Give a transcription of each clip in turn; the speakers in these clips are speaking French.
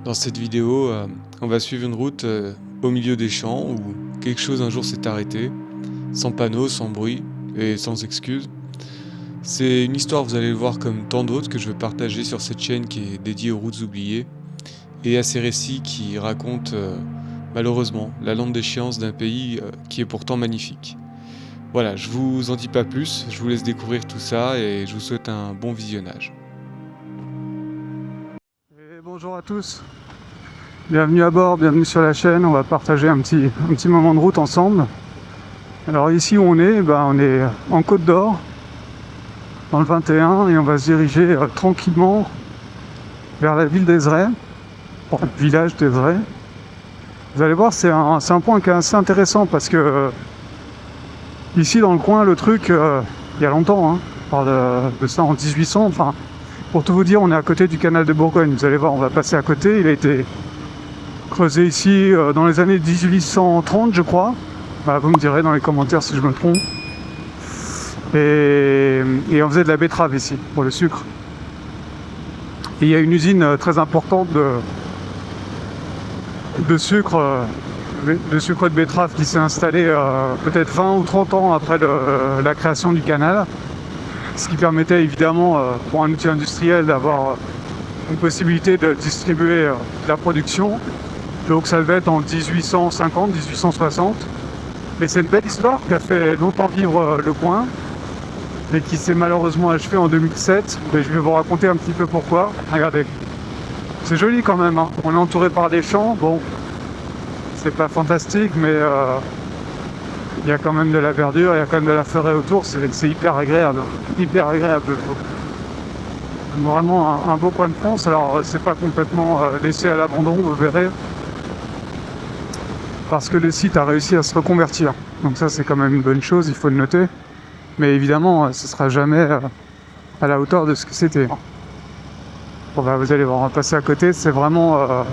Dans cette vidéo, on va suivre une route au milieu des champs où quelque chose un jour s'est arrêté, sans panneau, sans bruit et sans excuse. C'est une histoire, vous allez le voir, comme tant d'autres que je veux partager sur cette chaîne qui est dédiée aux routes oubliées et à ces récits qui racontent malheureusement la lente déchéance d'un pays qui est pourtant magnifique. Voilà, je vous en dis pas plus, je vous laisse découvrir tout ça et je vous souhaite un bon visionnage. Et bonjour à tous, bienvenue à bord, bienvenue sur la chaîne. On va partager un petit moment de route ensemble. Alors ici où on est en Côte d'Or, dans le 21, et on va se diriger tranquillement vers la ville d'Ezray, le village d'Ezray. Vous allez voir, c'est un point qui est assez intéressant parce que ici dans le coin, le truc, il y a longtemps, hein, on parle de ça en 1800, enfin, pour tout vous dire, on est à côté du canal de Bourgogne. Vous allez voir, on va passer à côté. Il a été creusé ici dans les années 1830, je crois. Vous me direz dans les commentaires si je me trompe. Et on faisait de la betterave ici, pour le sucre. Et il y a une usine très importante de sucre de betterave qui s'est installée peut-être 20 ou 30 ans après la création du canal. Ce qui permettait évidemment pour un outil industriel d'avoir une possibilité de distribuer la production. Donc ça devait être en 1850, 1860. Mais c'est une belle histoire qui a fait longtemps vivre le coin et qui s'est malheureusement achevée en 2007. Mais je vais vous raconter un petit peu pourquoi. Regardez, c'est joli quand même, hein. On est entouré par des champs. Bon, c'est pas fantastique, mais il y a quand même de la verdure, il y a quand même de la forêt autour. C'est hyper agréable, hyper agréable. Vraiment un beau coin de France. Alors c'est pas complètement laissé à l'abandon, vous verrez, parce que le site a réussi à se reconvertir. Donc ça c'est quand même une bonne chose, il faut le noter. Mais évidemment, ce sera jamais à la hauteur de ce que c'était. Bon, vous allez voir, on va passer à côté, c'est vraiment...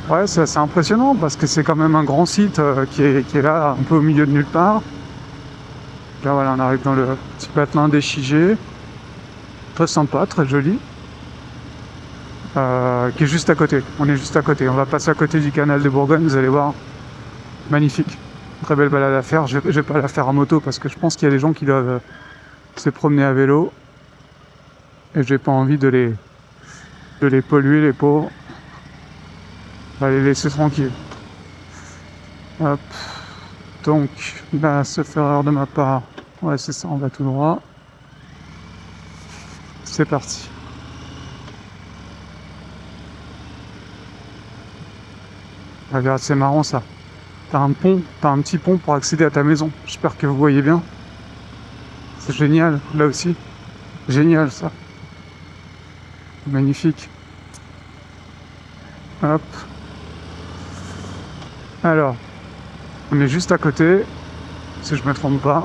ouais, c'est assez impressionnant parce que c'est quand même un grand site qui est là, un peu au milieu de nulle part. Là voilà, on arrive dans le petit patelin des Chigés. Très sympa, très joli. Qui est juste à côté. On est juste à côté. On va passer à côté du canal de Bourgogne, vous allez voir. Magnifique. Très belle balade à faire. Je vais pas la faire en moto parce que je pense qu'il y a des gens qui doivent se promener à vélo. Et j'ai pas envie de les polluer, les pauvres. On va les laisser tranquilles. Hop. Donc, là, sauf erreur de ma part. Ouais, c'est ça, on va tout droit. C'est parti. Regarde, c'est marrant ça. T'as un petit pont pour accéder à ta maison. J'espère que vous voyez bien. C'est génial, là aussi. Génial ça. Magnifique. Hop. Alors, on est juste à côté, si je me trompe pas.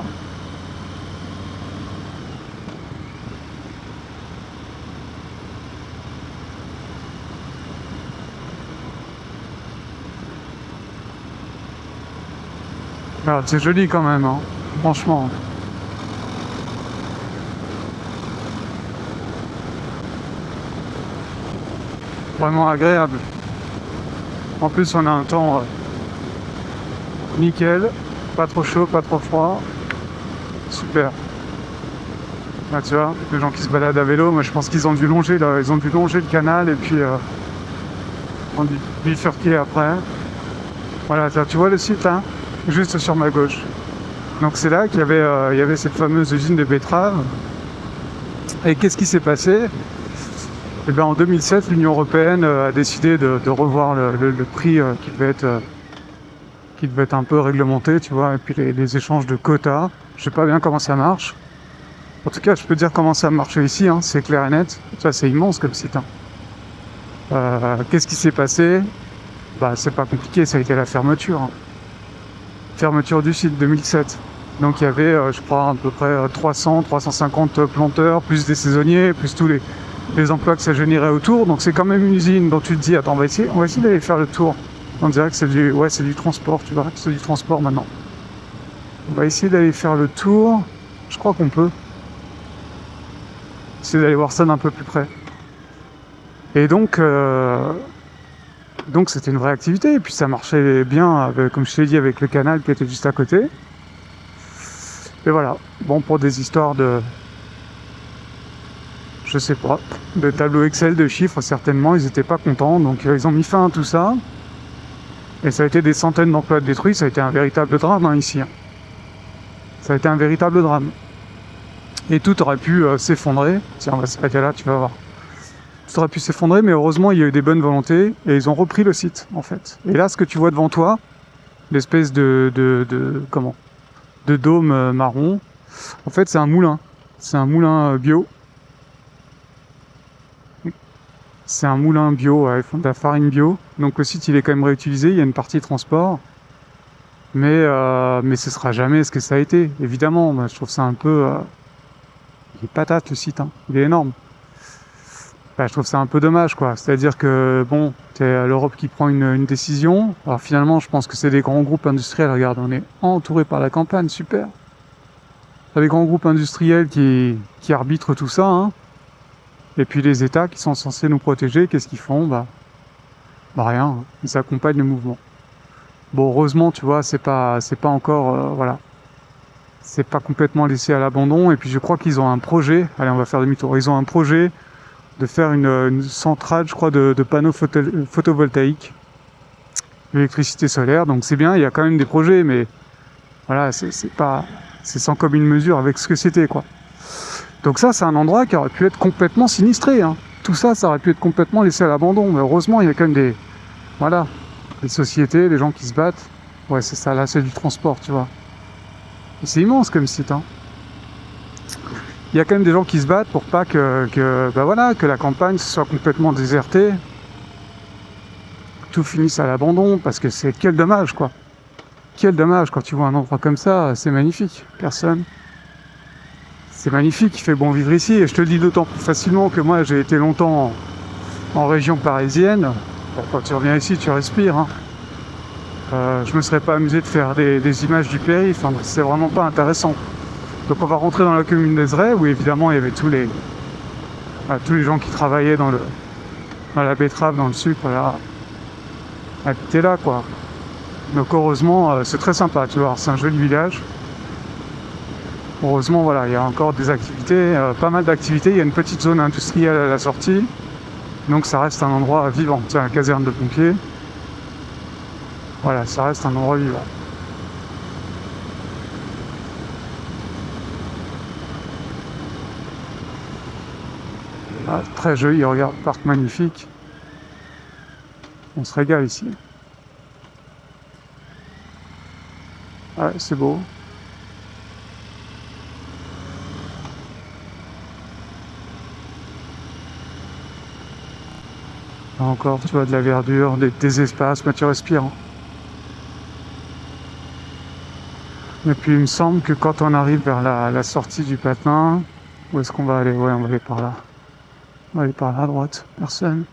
Alors, c'est joli quand même, hein. Franchement. Vraiment agréable. En plus, on a un temps nickel, pas trop chaud, pas trop froid. Super. Là, tu vois, les gens qui se baladent à vélo, moi je pense qu'ils ont dû longer là, ils ont dû longer le canal et puis on dit bifurquer après. Voilà, tu vois le site là, juste sur ma gauche. Donc c'est là qu'il y avait cette fameuse usine de betteraves. Et qu'est-ce qui s'est passé ? Eh bien en 2007, l'Union Européenne a décidé de revoir le prix qui devait être un peu réglementé, tu vois, et puis les échanges de quotas. Je sais pas bien comment ça marche. En tout cas, je peux dire comment ça marche ici, hein, c'est clair et net. Ça, c'est immense comme site. Hein. Qu'est-ce qui s'est passé ? C'est pas compliqué, ça a été la fermeture. Hein. Fermeture du site 2007. Donc il y avait, je crois, à peu près 350 planteurs, plus des saisonniers, plus tous les emplois que ça générait autour. Donc c'est quand même une usine dont tu te dis, attends, on va essayer d'aller faire le tour. On dirait que c'est du transport, tu vois, c'est du transport maintenant. On va essayer d'aller faire le tour. Je crois qu'on peut. Essayer d'aller voir ça d'un peu plus près. Et donc, Donc c'était une vraie activité, et puis ça marchait bien, comme je t'ai dit, avec le canal qui était juste à côté. Et voilà, bon, pour des histoires de, je sais pas, de tableau Excel, de chiffres, certainement, ils étaient pas contents, donc ils ont mis fin à tout ça. Et ça a été des centaines d'emplois détruits, ça a été un véritable drame hein, ici. Ça a été un véritable drame. Et tout aurait pu s'effondrer. Tiens, on va s'arrêter là, tu vas voir. Tout aurait pu s'effondrer, mais heureusement, il y a eu des bonnes volontés, et ils ont repris le site, en fait. Et là, ce que tu vois devant toi, l'espèce comment, de dôme marron, en fait, c'est un moulin. C'est un moulin bio. C'est un moulin bio, ils font de la farine bio. Donc le site, il est quand même réutilisé, il y a une partie transport. Mais ce sera jamais ce que ça a été, évidemment. Moi, je trouve ça un peu... il est patate, le site, hein. Il est énorme. Bah, je trouve ça un peu dommage, quoi. C'est-à-dire que, bon, c'est l'Europe qui prend une décision. Alors finalement, je pense que c'est des grands groupes industriels. Regarde, on est entouré par la campagne, super. C'est des grands groupes industriels qui arbitrent tout ça, hein. Et puis les États qui sont censés nous protéger, qu'est-ce qu'ils font? Bah rien, hein. Ils accompagnent le mouvement. Bon, heureusement, tu vois, c'est pas encore, voilà. C'est pas complètement laissé à l'abandon. Et puis je crois qu'ils ont un projet. Allez, on va faire demi-tour. Ils ont un projet de faire une centrale, je crois, de panneaux photovoltaïques, l'électricité solaire. Donc c'est bien, il y a quand même des projets, mais voilà, c'est sans commune mesure avec ce que c'était, quoi. Donc ça, c'est un endroit qui aurait pu être complètement sinistré, hein. Tout ça, ça aurait pu être complètement laissé à l'abandon. Mais heureusement, il y a quand même des sociétés, des gens qui se battent. Ouais, c'est ça, là, c'est du transport, tu vois. Et c'est immense comme site, hein. Il y a quand même des gens qui se battent pour pas que la campagne soit complètement désertée. Tout finisse à l'abandon, parce que c'est quel dommage, quoi. Quel dommage, quand tu vois un endroit comme ça, c'est magnifique. Personne. C'est magnifique, il fait bon vivre ici, et je te le dis d'autant plus facilement que moi, j'ai été longtemps en région parisienne. Bon, quand tu reviens ici, tu respires, hein. Je me serais pas amusé de faire des images du périph', hein, c'est vraiment pas intéressant. Donc on va rentrer dans la commune d'Ezray, où évidemment il y avait tous les gens qui travaillaient dans la betterave, dans le sucre, là, habitaient là, quoi. Donc heureusement, c'est très sympa, tu vois, c'est un joli village. Heureusement, voilà, il y a encore des activités, pas mal d'activités, il y a une petite zone industrielle à la sortie, donc ça reste un endroit vivant. Tiens, la caserne de pompiers, voilà, ça reste un endroit vivant. Ah, très joli, regarde, parc magnifique. On se régale ici. Ouais, c'est beau. Là encore, tu vois, de la verdure, des espaces, mais tu respires, hein. Et puis il me semble que quand on arrive vers la sortie du Patelin, où est-ce qu'on va aller? Ouais, on va aller par là. On va aller par là à droite, personne.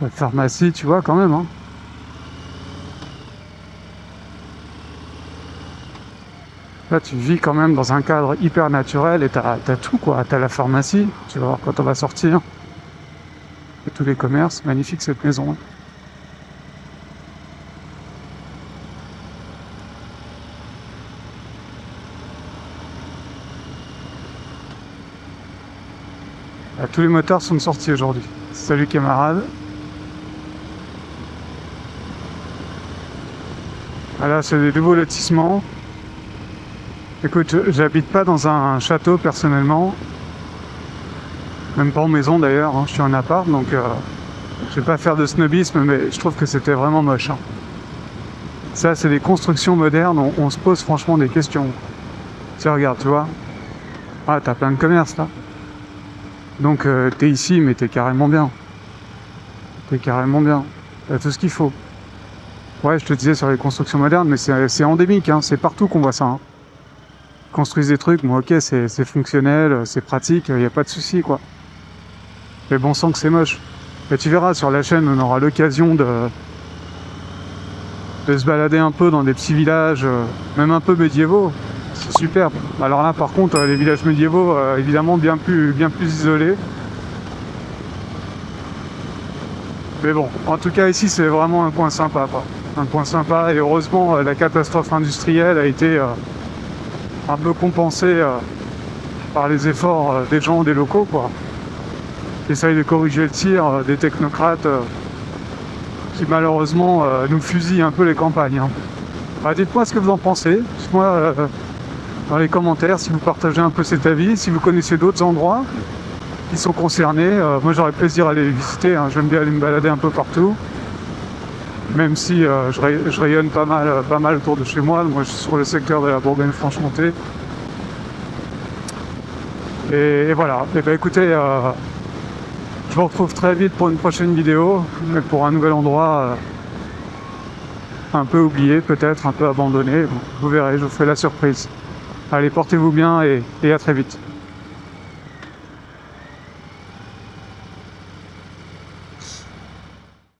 La pharmacie, tu vois, quand même, hein. Là, tu vis quand même dans un cadre hyper naturel et t'as tout, quoi. T'as la pharmacie, tu vas voir quand on va sortir. Et tous les commerces, magnifique cette maison, hein. Tous les moteurs sont sortis aujourd'hui. Salut camarades. Voilà, c'est des nouveaux lotissements. Écoute, j'habite pas dans un château personnellement. Même pas en maison d'ailleurs, hein. Je suis en appart, donc je vais pas faire de snobisme, mais je trouve que c'était vraiment moche, hein. Ça, c'est des constructions modernes, on se pose franchement des questions. Tiens, regarde, tu vois. Ah, t'as plein de commerces là. Donc t'es ici, mais t'es carrément bien. T'es carrément bien. T'as tout ce qu'il faut. Ouais, je te disais sur les constructions modernes, mais c'est endémique, hein. C'est partout qu'on voit ça, hein. Construisent des trucs, bon ok, c'est fonctionnel, c'est pratique, y a pas de souci, quoi. Mais bon sang que c'est moche. Et tu verras, sur la chaîne, on aura l'occasion de se balader un peu dans des petits villages, même un peu médiévaux. C'est superbe. Alors là, par contre, les villages médiévaux, évidemment, bien plus isolés. Mais bon, en tout cas ici c'est vraiment un coin sympa, quoi. Un coin sympa, et heureusement la catastrophe industrielle a été un peu compensée par les efforts des gens, des locaux, quoi. Qui essayent de corriger le tir des technocrates qui malheureusement nous fusillent un peu les campagnes, hein. Alors, dites-moi ce que vous en pensez. Dites-moi dans les commentaires si vous partagez un peu cet avis, si vous connaissez d'autres endroits qui sont concernés. Moi j'aurais plaisir à aller les visiter, hein. J'aime bien aller me balader un peu partout, même si je rayonne pas mal autour de chez moi. Moi je suis sur le secteur de la Bourgogne-Franche-Comté. Et voilà, et ben écoutez, je vous retrouve très vite pour une prochaine vidéo, mais pour un nouvel endroit un peu oublié, peut-être un peu abandonné. Bon, vous verrez, je vous ferai la surprise. Allez, portez-vous bien et à très vite.